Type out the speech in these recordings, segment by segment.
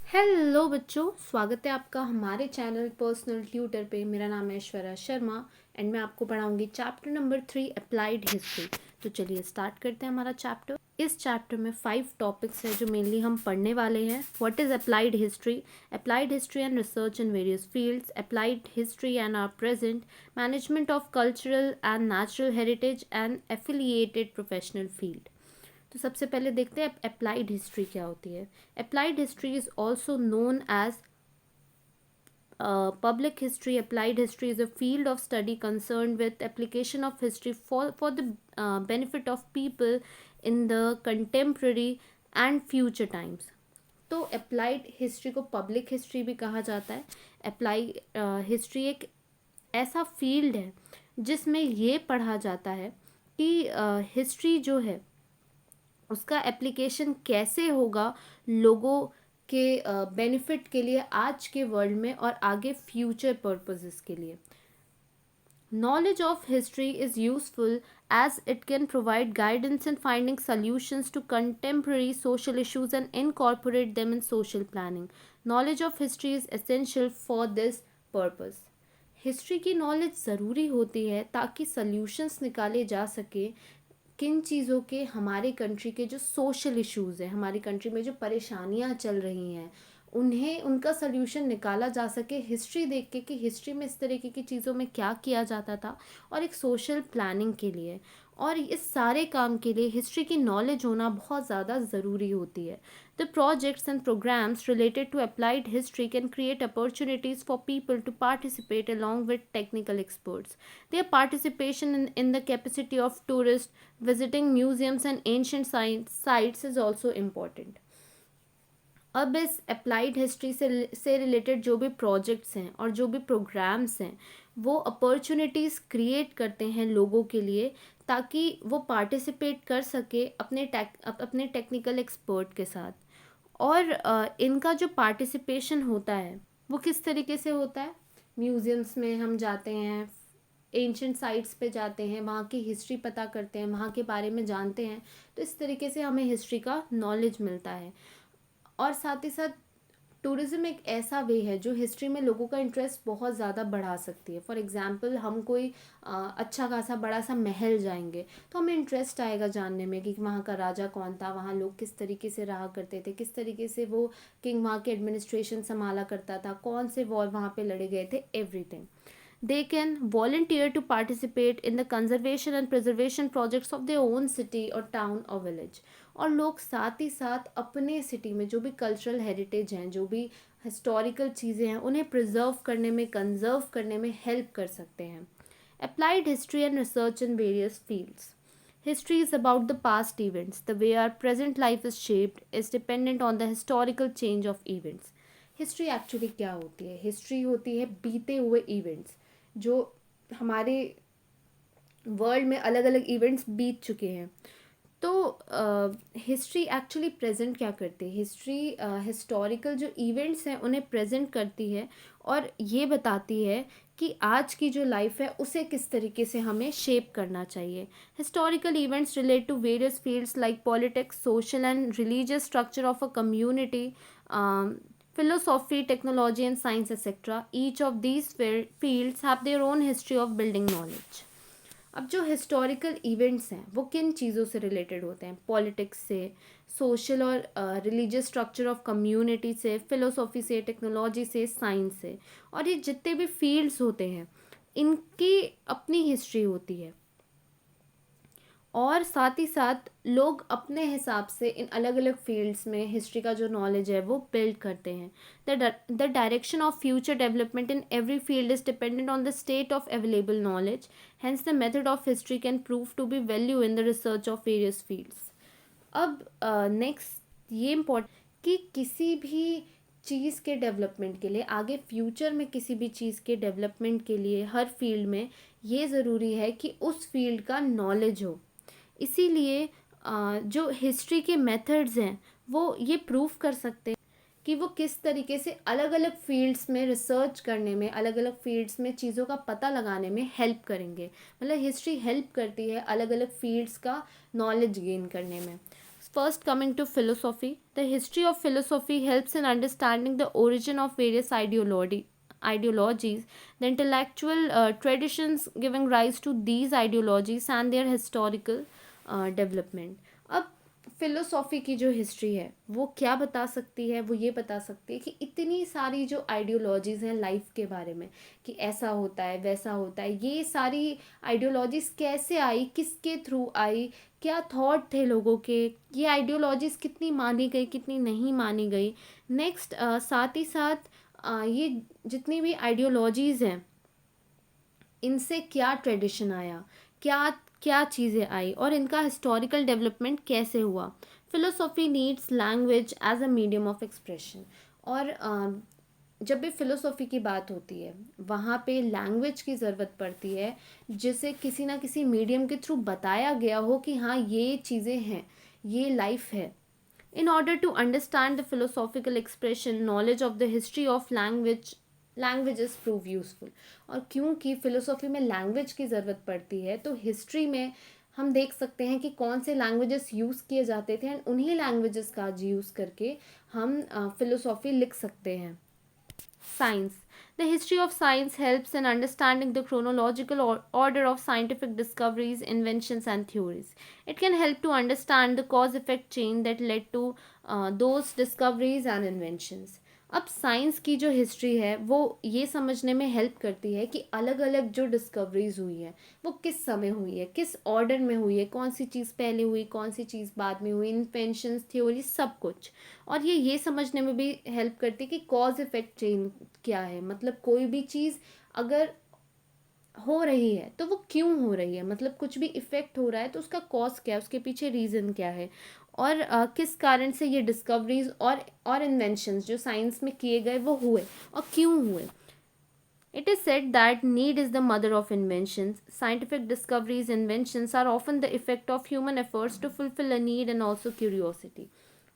Hello बच्चों, स्वागत है आपका हमारे चैनल पर्सनल ट्यूटर पे। मेरा नाम है ऐश्वर्या शर्मा एंड मैं आपको पढ़ाऊंगी चैप्टर नंबर 3 अप्लाइड हिस्ट्री। तो चलिए स्टार्ट करते हैं हमारा चैप्टर। इस चैप्टर में 5 टॉपिक्स हैं जो मेनली हम पढ़ने वाले हैं। What is applied history and research in various fields, applied history and our present, management of cultural and natural heritage and affiliated professional field. तो सबसे पहले देखते हैं अप्लाइड हिस्ट्री क्या होती है। Applied history is also known as public history. Applied history is a field of study concerned with application of history for the benefit of people in the contemporary and future times. तो applied history को public history भी कहा जाता है। Apply history एक ऐसा field है जिसमें ये पढ़ा जाता है कि हिस्ट्री जो है उसका एप्लीकेशन कैसे होगा लोगों के बेनिफिट के लिए आज के वर्ल्ड में और आगे फ्यूचर पर्पसेस के लिए। Knowledge of history is useful as it can provide guidance in finding solutions to contemporary social issues and incorporate them in social planning. Knowledge of history is essential for this purpose. History की knowledge ज़रूरी होती है ताकि solutions निकाले जा सके किन चीज़ों के, हमारे कंट्री के जो सोशल इश्यूज़ हैं, हमारी कंट्री में जो परेशानियां चल रही हैं, उन्हें उनका सल्यूशन निकाला जा सके हिस्ट्री देख के कि हिस्ट्री में इस तरीके की चीज़ों में क्या किया जाता था और एक सोशल प्लानिंग के लिए। और इस सारे काम के लिए हिस्ट्री की नॉलेज होना बहुत ज़्यादा ज़रूरी होती है। The projects and programmes related to applied history can create opportunities for people to participate along with technical experts. Their participation in the capacity of tourists visiting museums and ancient sites is also important. अब इस applied history से related जो भी projects हैं और जो भी programmes हैं वो अपॉर्चुनिटीज़ क्रिएट करते हैं लोगों के लिए ताकि वो पार्टिसिपेट कर सके अपने टेक्निकल एक्सपर्ट के साथ। और इनका जो पार्टिसिपेशन होता है वो किस तरीके से होता है। म्यूज़ियम्स में हम जाते हैं, एंशंट साइट्स पे जाते हैं, वहाँ की हिस्ट्री पता करते हैं, वहाँ के बारे में जानते हैं। तो इस तरीके से हमें हिस्ट्री का नॉलेज मिलता है। और साथ ही साथ टूरिज़्म एक ऐसा वे है जो हिस्ट्री में लोगों का इंटरेस्ट बहुत ज़्यादा बढ़ा सकती है। फॉर एग्ज़ाम्पल हम कोई अच्छा खासा बड़ा सा महल जाएंगे तो हमें इंटरेस्ट आएगा जानने में कि वहाँ का राजा कौन था, वहाँ लोग किस तरीके से रहा करते थे, किस तरीके से वो किंग वहाँ के एडमिनिस्ट्रेशन संभाला करता था, कौन से वॉर वहाँ पे लड़े गए थे, everything. They can volunteer to participate in the conservation and preservation projects of their own city or town or village. और लोग साथ ही साथ अपने सिटी में जो भी कल्चरल हेरिटेज हैं, जो भी हिस्टोरिकल चीज़ें हैं, उन्हें प्रिजर्व करने में, कंजर्व करने में हेल्प कर सकते हैं। Applied history and research in various fields. History is about the past events. The way our present life is shaped is dependent on the historical change of events. History actually क्या होती है? History होती है बीते हुए events जो हमारे world में अलग अलग इवेंट्स बीत चुके हैं। तो हिस्ट्री एक्चुअली प्रेजेंट क्या करती है? हिस्ट्री हिस्टोरिकल जो इवेंट्स हैं उन्हें प्रेजेंट करती है और ये बताती है कि आज की जो लाइफ है उसे किस तरीके से हमें शेप करना चाहिए। Historical events relate to various fields like politics, social and religious structure of a community, philosophy, technology and science etc. Each of these fields have their own history of building knowledge. अब जो historical events हैं वो किन चीज़ों से related होते हैं? Politics से, सोशल और रिलीजियस स्ट्रक्चर ऑफ कम्युनिटी से, फिलोसॉफी से, टेक्नोलॉजी से, साइंस से। और ये जितने भी फील्ड्स होते हैं इनकी अपनी हिस्ट्री होती है और साथ ही साथ लोग अपने हिसाब से इन अलग अलग फील्ड्स में हिस्ट्री का जो नॉलेज है वो बिल्ड करते हैं। The direction of future development in every field is dependent on the state of available knowledge, hence the method of history can prove to be value in the research of various fields. अब next ये important कि किसी भी चीज़ के development के लिए, आगे future में किसी भी चीज़ के डेवलपमेंट के लिए हर फील्ड में ये ज़रूरी है कि उस फील्ड का नॉलेज हो। इसीलिए जो हिस्ट्री के मेथड्स हैं वो ये प्रूव कर सकते हैं कि वो किस तरीके से अलग अलग फील्ड्स में रिसर्च करने में, अलग अलग फील्ड्स में चीज़ों का पता लगाने में हेल्प करेंगे। मतलब हिस्ट्री हेल्प करती है अलग अलग फील्ड्स का नॉलेज गेन करने में। First, coming to philosophy, the history of philosophy helps in understanding the origin of various ideologies, the intellectual traditions giving rise to these ideologies and their historical development. अब philosophy की जो history है वो क्या बता सकती है, वो ये बता सकती है कि इतनी सारी जो आइडियोलॉजीज़ हैं लाइफ के बारे में, कि ऐसा होता है वैसा होता है, ये सारी आइडियोलॉजीज़ कैसे आई, किसके थ्रू आई, क्या थॉट थे लोगों के, ये आइडियोलॉजीज़ कितनी मानी गई कितनी नहीं मानी गई। नेक्स्ट, साथ ही साथ ये जितनी भी आइडियोलॉजीज़ हैं इनसे क्या ट्रेडिशन आया, क्या क्या चीज़ें आई और इनका हिस्टोरिकल डेवलपमेंट कैसे हुआ। Philosophy needs language as a medium of expression. और जब भी फ़िलोसॉफ़ी की बात होती है वहाँ पे लैंग्वेज की ज़रूरत पड़ती है, जिसे किसी ना किसी मीडियम के थ्रू बताया गया हो कि हाँ ये चीज़ें हैं, ये लाइफ है। In order to understand the philosophical expression, knowledge of the history of languages prove useful। और क्योंकि फ़िलोसॉफी में लैंग्वेज की ज़रूरत पड़ती है तो हिस्ट्री में हम देख सकते हैं कि कौन से लैंग्वेजेस यूज़ किए जाते थे एंड उन्हीं लैंग्वेजेस का यूज़ करके हम फ़िलोसॉफी लिख सकते हैं। Science. The history of science helps in understanding the chronological order of scientific discoveries, inventions, and theories. It can help to understand the cause effect chain that led to those discoveries and inventions. अब science की जो history है वो ये समझने में help करती है कि अलग अलग जो डिस्कवरीज हुई है वो किस समय हुई है, किस ऑर्डर में हुई है, कौन सी चीज़ पहले हुई, कौन सी चीज़ बाद में हुई, इन्वेंशंस, थ्योरी, सब कुछ। और ये समझने में भी हेल्प करती है कि कॉज इफेक्ट चेन क्या है, मतलब कोई भी चीज़ अगर हो रही है तो वो क्यों हो रही है, मतलब कुछ भी इफ़ेक्ट हो रहा है तो उसका कॉज क्या है, उसके पीछे रीज़न क्या है, और किस कारण से ये डिस्कवरीज और इन्वेंशंस जो साइंस में किए गए वो हुए और क्यों हुए। It is said that need is the mother of inventions. Scientific discoveries, inventions are often the effect of human efforts to fulfill a need and also curiosity.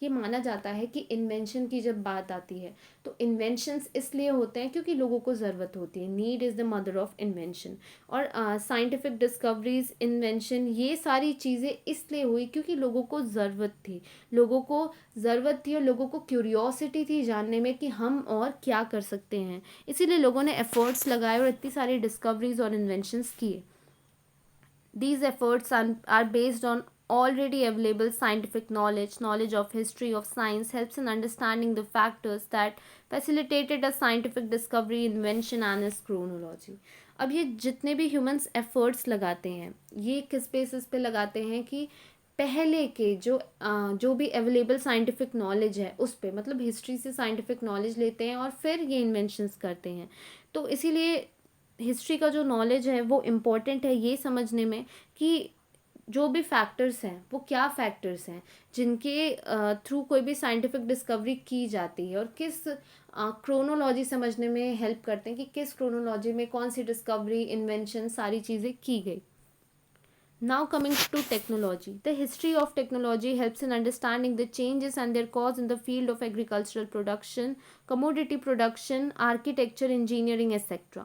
ये माना जाता है कि इन्वेंशन की जब बात आती है तो इन्वेंशंस इसलिए होते हैं क्योंकि लोगों को ज़रूरत होती है। Need is the mother of invention. और साइंटिफिक डिस्कवरीज, इन्वेंशन, ये सारी चीज़ें इसलिए हुई क्योंकि लोगों को ज़रूरत थी, लोगों को ज़रूरत थी और लोगों को क्यूरियोसिटी थी जानने में कि हम और क्या कर सकते हैं। इसीलिए लोगों ने एफ़र्ट्स लगाए और इतनी सारी डिस्कवरीज और इन्वेंशंस किए। These efforts are based on already available scientific knowledge. Knowledge of history of science helps in understanding the factors that facilitated a scientific discovery, invention and its chronology. अब ये जितने भी ह्यूमंस एफर्ट्स लगाते हैं ये किस basis पे लगाते हैं कि पहले के जो भी अवेलेबल साइंटिफिक नॉलेज है उस पे, मतलब हिस्ट्री से साइंटिफिक नॉलेज लेते हैं और फिर ये इन्वेंशंस करते हैं। तो इसीलिए हिस्ट्री का जो नॉलेज है वो इम्पॉर्टेंट है ये समझने में कि जो भी फैक्टर्स हैं वो क्या फैक्टर्स हैं जिनके थ्रू कोई भी साइंटिफिक डिस्कवरी की जाती है, और किस क्रोनोलॉजी समझने में हेल्प करते हैं कि किस क्रोनोलॉजी में कौन सी डिस्कवरी, इन्वेंशन, सारी चीज़ें की गई। Now coming to technology. The history of technology helps in understanding the changes and their cause in the field of agricultural production, commodity production, architecture, engineering, etc.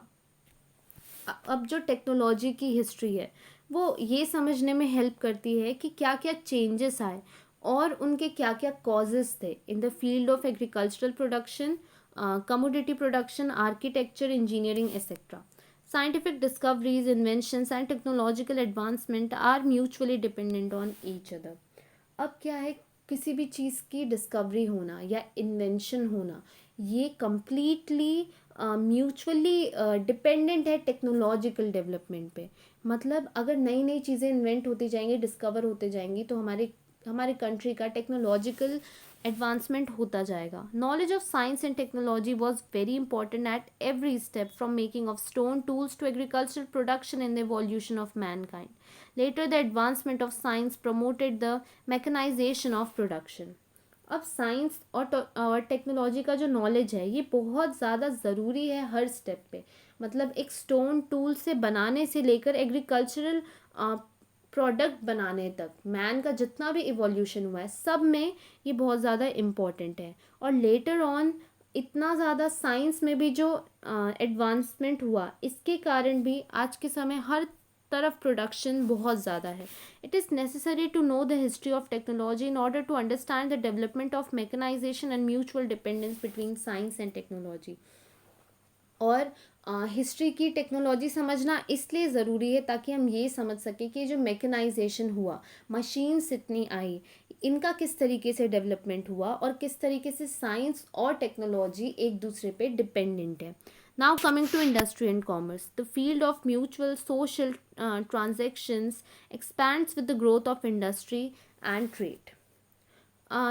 अब जो टेक्नोलॉजी की history है वो ये समझने में हेल्प करती है कि क्या क्या चेंजेस आए और उनके क्या क्या कॉजेस थे in the field of agricultural production, commodity production, architecture, engineering etcetera. Scientific discoveries, inventions and technological advancement are mutually dependent on each other. अब क्या है, किसी भी चीज़ की डिस्कवरी होना या इन्वेंशन होना ये कम्प्लीटली म्यूचुअली डिपेंडेंट है टेक्नोलॉजिकल डेवलपमेंट पे। मतलब अगर नई नई चीज़ें इन्वेंट होती जाएंगी, डिस्कवर होते जाएंगी तो हमारे कंट्री का टेक्नोलॉजिकल एडवांसमेंट होता जाएगा. Knowledge of science and technology was very important at every step from making of stone tools to agricultural production in the evolution of mankind. Later the advancement of science promoted the mechanisation of production. अब science और technology का जो knowledge है ये बहुत ज़्यादा ज़रूरी है हर स्टेप पे. मतलब एक स्टोन टूल से बनाने से लेकर एग्रीकल्चरल प्रोडक्ट बनाने तक मैन का जितना भी इवोल्यूशन हुआ है सब में ये बहुत ज़्यादा इम्पॉर्टेंट है. और लेटर ऑन इतना ज़्यादा साइंस में भी जो एडवांसमेंट हुआ इसके कारण भी आज के समय हर तरफ प्रोडक्शन बहुत ज़्यादा है. It is necessary to know the history of technology in order to understand the development of mechanisation and mutual dependence between science and technology. और हिस्ट्री की टेक्नोलॉजी समझना इसलिए ज़रूरी है ताकि हम ये समझ सकें कि जो मैकेनाइजेशन हुआ, मशीन्स इतनी आई, इनका किस तरीके से डेवलपमेंट हुआ और किस तरीके से साइंस और टेक्नोलॉजी एक दूसरे पे डिपेंडेंट है. Now coming to industry and commerce, the field of mutual social transactions expands with the growth of industry and trade.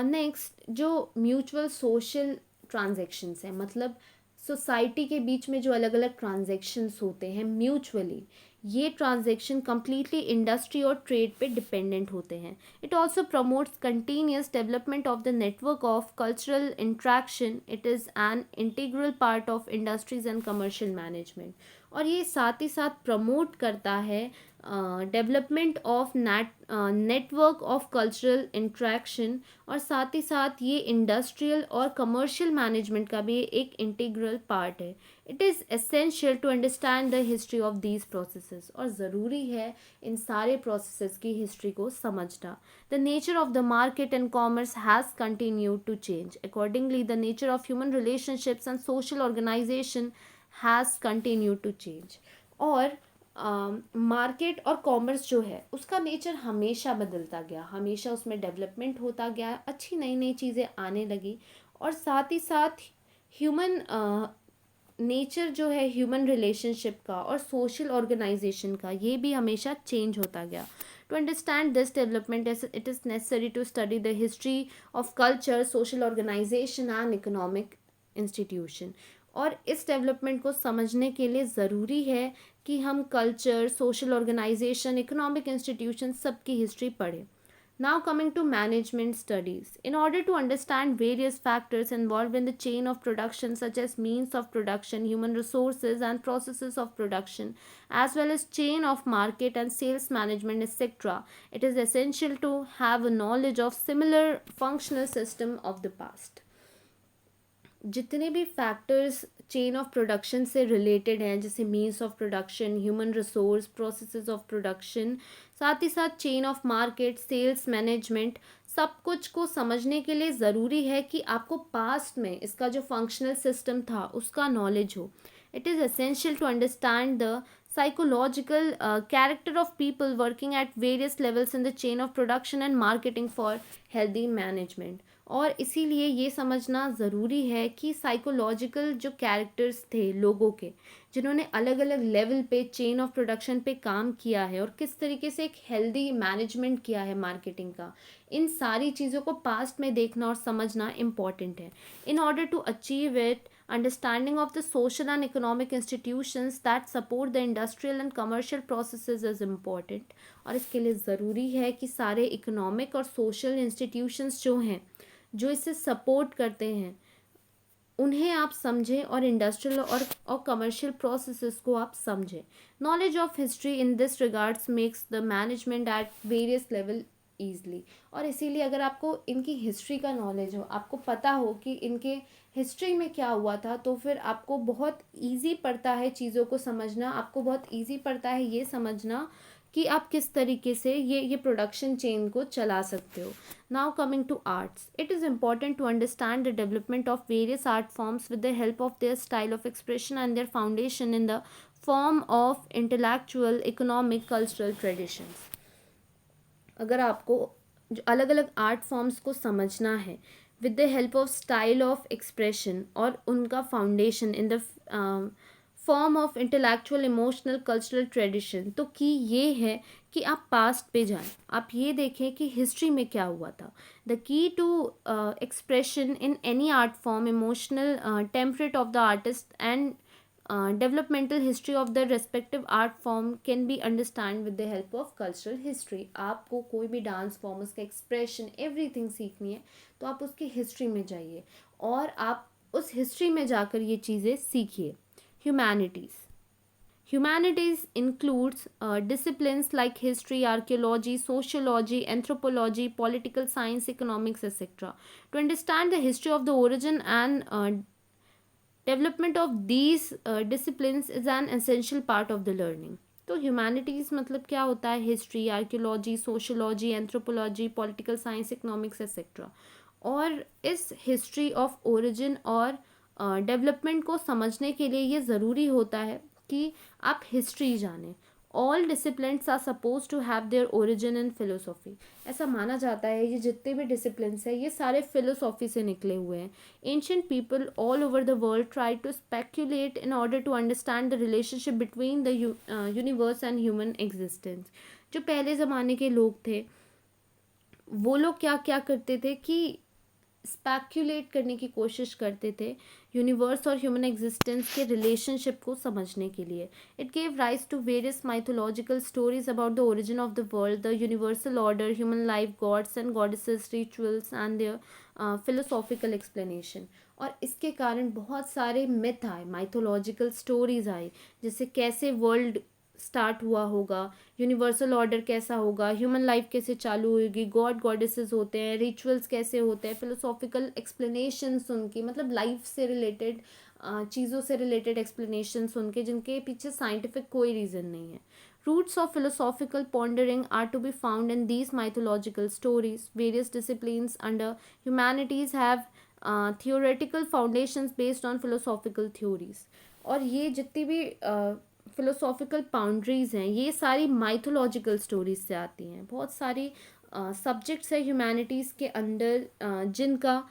Next, जो म्यूचुअल सोशल ट्रांजेक्शन्स हैं, मतलब सोसाइटी के बीच में जो अलग अलग ट्रांजेक्शन्स होते हैं म्यूचुअली, ये ट्रांजेक्शन कम्प्लीटली इंडस्ट्री और ट्रेड पे डिपेंडेंट होते हैं. It also promotes continuous development of the network of cultural interaction. It is an integral part of industries and commercial management. और ये साथ ही साथ प्रमोट करता है development of network of cultural interaction, और साथ ही साथ ये इंडस्ट्रियल और कमर्शियल मैनेजमेंट का भी एक इंटीग्रल पार्ट है. It is essential to understand the history of these processes. और ज़रूरी है इन सारे प्रोसेसेस की हिस्ट्री को समझना. The nature of the market and commerce has continued to change. Accordingly the nature of human relationships and social organization has continued to change. और market और commerce जो है उसका नेचर हमेशा बदलता गया, हमेशा उसमें डेवलपमेंट होता गया, अच्छी नई नई चीज़ें आने लगी. और साथ ही साथ ह्यूमन नेचर जो है ह्यूमन रिलेशनशिप का और सोशल ऑर्गेनाइजेशन का, ये भी हमेशा चेंज होता गया. To understand this development it is necessary to study the history of culture, social organization and economic institution. और इस डेवलपमेंट को समझने के लिए ज़रूरी है कि हम culture, social organization, economic institution सबकी हिस्ट्री पढ़ें. Now coming to management studies. In order to understand various factors involved in the chain of production such as means of production, human resources and processes of production, as well as chain of market and sales management, etc., it is essential to have a knowledge of similar functional system of the past. जितने भी factors chain of production से related हैं, जैसे means of production, human resource, processes of production, साथ ही साथ chain of market, sales management, सब कुछ को समझने के लिए ज़रूरी है कि आपको पास्ट में इसका जो फंक्शनल सिस्टम था उसका नॉलेज हो. It is essential to understand the psychological character of people working at various levels in the chain of production and marketing for healthy management. और इसीलिए ये समझना ज़रूरी है कि साइकोलॉजिकल जो कैरेक्टर्स थे लोगों के, जिन्होंने अलग अलग लेवल पे चेन ऑफ प्रोडक्शन पे काम किया है और किस तरीके से एक हेल्दी मैनेजमेंट किया है मार्केटिंग का, इन सारी चीज़ों को पास्ट में देखना और समझना इम्पॉर्टेंट है. In order to achieve it, understanding of the social and economic institutions that support the industrial and commercial processes is important. और इसके लिए ज़रूरी है कि सारे इकोनॉमिक और सोशल इंस्टीट्यूशंस जो हैं, जो इसे सपोर्ट करते हैं, उन्हें आप समझें और इंडस्ट्रियल और कमर्शियल प्रोसेसेस को आप समझें. Knowledge of history in this regards makes the management at various level easily. और इसीलिए अगर आपको इनकी हिस्ट्री का नॉलेज हो, आपको पता हो कि इनके हिस्ट्री में क्या हुआ था, तो फिर आपको बहुत ईजी पड़ता है चीज़ों को समझना, आपको बहुत ईजी पड़ता है ये समझना कि आप किस तरीके से ये प्रोडक्शन चेन को चला सकते हो. Now coming to arts, it is important to understand the development of various art forms with the help of their style of expression and their foundation in the form of intellectual, economic, cultural traditions. अगर आपको अलग अलग art forms को समझना है with the help of style of expression और उनका foundation in the form of intellectual, emotional, cultural tradition, तो की ये है कि आप पास्ट पे जाएं, आप ये देखें कि हिस्ट्री में क्या हुआ था. The key to expression in any art form, emotional temperament of the artist and developmental history of the respective art form can be understand with the help of cultural history. आपको कोई भी dance form, उसका expression, everything सीखनी है तो आप उसकी history में जाइए और आप उस हिस्ट्री में जाकर ये चीज़ें सीखिए. Humanities. Humanities includes disciplines like history, archaeology, sociology, anthropology, political science, economics, etc. To understand the history of the origin and development of these disciplines is an essential part of the learning. तो humanities मतलब क्या होता है, history, archaeology, sociology, anthropology, political science, economics etcetera. और इस history of origin और development को समझने के लिए ये ज़रूरी होता है कि आप हिस्ट्री जानें। All disciplines are supposed to have their origin in philosophy. ऐसा माना जाता है ये जितने भी डिसिप्लिन्स हैं ये सारे फिलोसॉफी से निकले हुए हैं। Ancient people all over the world try to speculate in order to understand the relationship between the universe and human existence. जो पहले ज़माने के लोग थे वो लोग क्या क्या करते थे कि स्पेक्यूलेट करने की कोशिश करते थे यूनिवर्स और ह्यूमन एग्जिस्टेंस के रिलेशनशिप को समझने के लिए। It gave rise to various mythological stories about the origin of the world, the universal order, human life, gods and goddesses, rituals and their philosophical explanation. और इसके कारण बहुत सारे मिथ आए, माइथोलॉजिकल स्टोरीज आई, जैसे कैसे वर्ल्ड स्टार्ट हुआ होगा, यूनिवर्सल ऑर्डर कैसा होगा, ह्यूमन लाइफ कैसे चालू होगी, गॉड गॉडेसेस होते हैं, रिचुअल्स कैसे होते हैं, फिलोसॉफिकल एक्सप्लेनेशंस उनकी, मतलब लाइफ से रिलेटेड चीज़ों से रिलेटेड एक्सप्लेनेशंस उनके, जिनके पीछे साइंटिफिक कोई रीज़न नहीं है। Roots of philosophical pondering are to be found in these mythological stories. Various disciplines under humanities have theoretical foundations based on philosophical theories. और ये जितनी भी फिलोसॉफिकल बाउंड्रीज़ हैं ये सारी माइथोलॉजिकल स्टोरीज से आती हैं। बहुत सारी सब्जेक्ट्स है ह्यूमैनिटीज़ के अंदर जिनका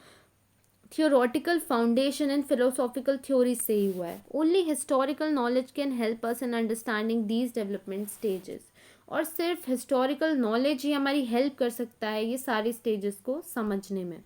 theoretical foundation and philosophical theories से ही हुआ है। Only historical knowledge can help us in understanding these development stages. और सिर्फ हिस्टोरिकल नॉलेज ही हमारी हेल्प कर सकता है ये सारी स्टेजेस को समझने में।